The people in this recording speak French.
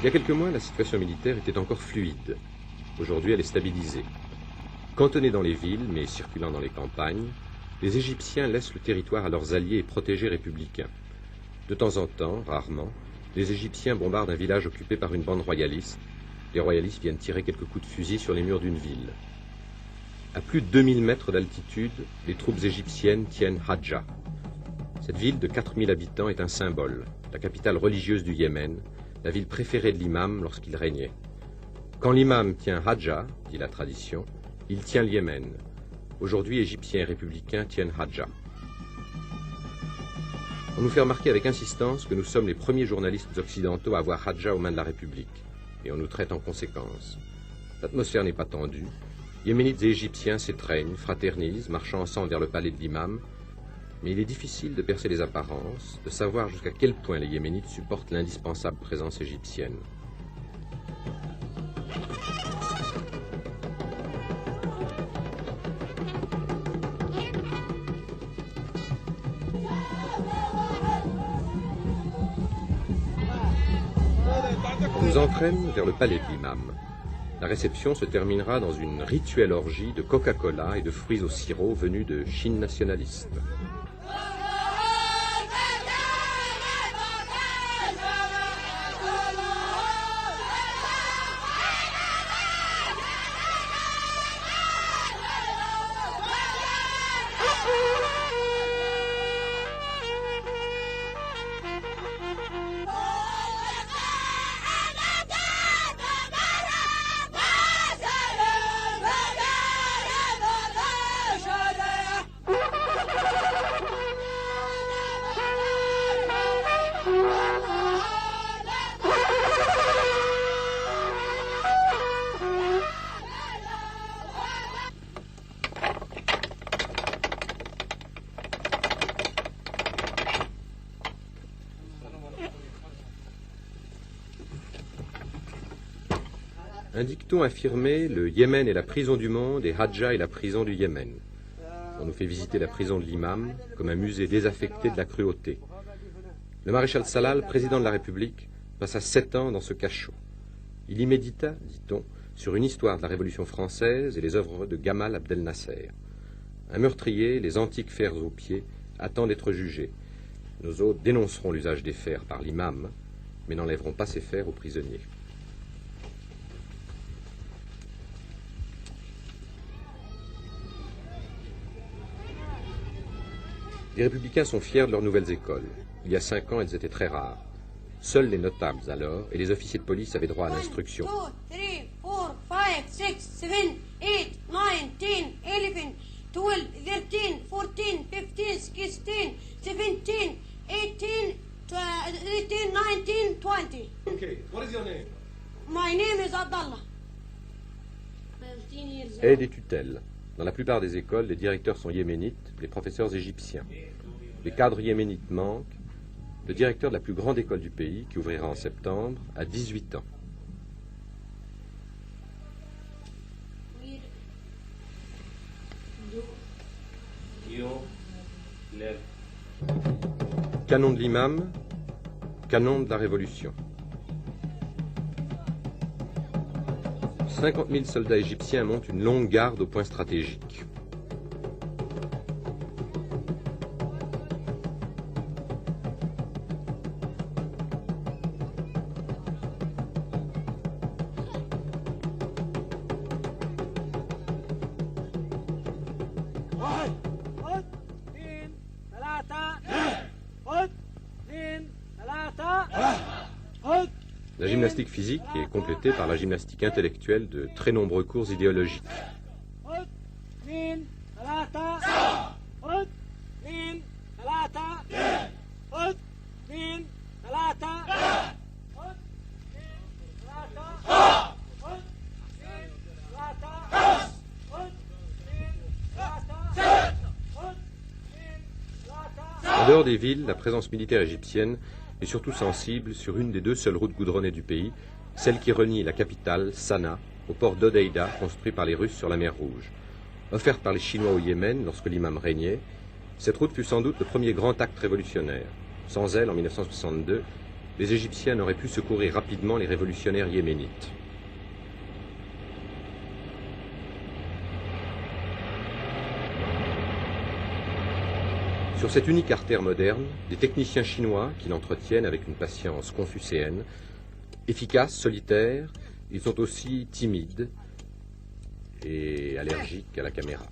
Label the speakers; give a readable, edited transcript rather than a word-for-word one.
Speaker 1: Il y a quelques mois, la situation militaire était encore fluide. Aujourd'hui, elle est stabilisée. Cantonnés dans les villes, mais circulant dans les campagnes, les Égyptiens laissent le territoire à leurs alliés et protégés républicains. De temps en temps, rarement, les Égyptiens bombardent un village occupé par une bande royaliste. Les royalistes viennent tirer quelques coups de fusil sur les murs d'une ville. À plus de 2000 mètres d'altitude, les troupes égyptiennes tiennent Hadja. Cette ville de 4000 habitants est un symbole, la capitale religieuse du Yémen, la ville préférée de l'imam lorsqu'il régnait. Quand l'imam tient Hadja, dit la tradition, il tient le Yémen. Aujourd'hui, Égyptiens et républicains tiennent Hadja. On nous fait remarquer avec insistance que nous sommes les premiers journalistes occidentaux à avoir Hadja aux mains de la République, et on nous traite en conséquence. L'atmosphère n'est pas tendue. Yéménites et Égyptiens s'étreignent, fraternisent, marchant ensemble vers le palais de l'imam, mais il est difficile de percer les apparences, de savoir jusqu'à quel point les Yéménites supportent l'indispensable présence égyptienne. On nous entraîne vers le palais de l'imam. La réception se terminera dans une rituelle orgie de Coca-Cola et de fruits au sirop venus de Chine nationaliste. Un dicton affirmait « Le Yémen est la prison du monde et Hadja est la prison du Yémen ». On nous fait visiter la prison de l'imam comme un musée désaffecté de la cruauté. Le maréchal Salal, président de la République, passa 7 ans dans ce cachot. Il y médita, dit-on, sur une histoire de la Révolution française et les œuvres de Gamal Abdel Nasser. Un meurtrier, les antiques fers aux pieds, attend d'être jugé. Nos hôtes dénonceront l'usage des fers par l'imam, mais n'enlèveront pas ces fers aux prisonniers. Les républicains sont fiers de leurs nouvelles écoles. Il y a 5 ans, elles étaient très rares. Seuls les notables alors et les officiers de police avaient droit à l'instruction.
Speaker 2: 1, 2, 3, 4, 5, 6, 7, 8, 9, 10, 11, 12, 13, 14, 15, 16, 17, 18, 19, 20.
Speaker 3: Okay, what is your name?
Speaker 2: My name is Abdallah.
Speaker 1: Aide et tutelle. Dans la plupart des écoles, les directeurs sont yéménites, les professeurs égyptiens. Les cadres yéménites manquent. Le directeur de la plus grande école du pays, qui ouvrira en septembre, a 18 ans. Canon de l'imam, canon de la Révolution. 50 000 soldats égyptiens montent une longue garde au point stratégique. La gymnastique physique est complétée par la gymnastique intellectuelle de très nombreux cours idéologiques. En dehors des villes, la présence militaire égyptienne est surtout sensible sur une des 2 seules routes goudronnées du pays, celle qui relie la capitale, Sanaa, au port d'Hodeïda, construit par les Russes sur la mer Rouge. Offerte par les Chinois au Yémen lorsque l'imam régnait, cette route fut sans doute le premier grand acte révolutionnaire. Sans elle, en 1962, les Égyptiens n'auraient pu secourir rapidement les révolutionnaires yéménites. Sur cette unique artère moderne, des techniciens chinois qui l'entretiennent avec une patience confucéenne, efficaces, solitaires, ils sont aussi timides et allergiques à la caméra.